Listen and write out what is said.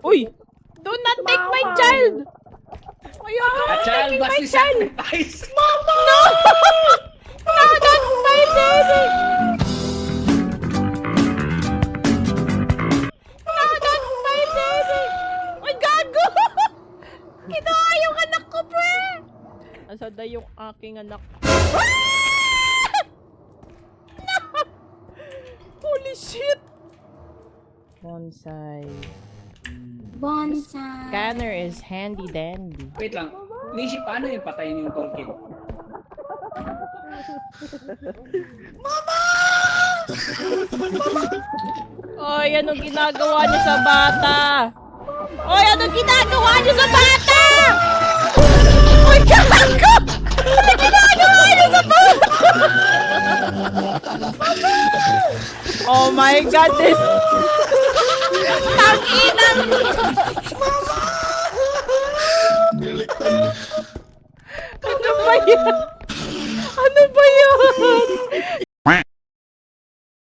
Uy! Do not take my child! Ayoko A child taking must my be child! sacrificed. No! No, that's my baby! No, that's my baby! Uy, gago! Kinuha yung anak ko, pre! Nasaan na yung aking anak? Ah! No! Holy shit! Bonsai. Bonsai. Scanner is handy dandy. Wait lang. Nishi, paano yung patayin yung toolkit? Oy, anong ginagawa niyo sa bata? Oy, anong ginagawa niyo sa bata? Oy, gago! Anong ginagawa niyo sa bata? Oh my God, this... Tang-inang! Ano ba yan? Ano ba yan?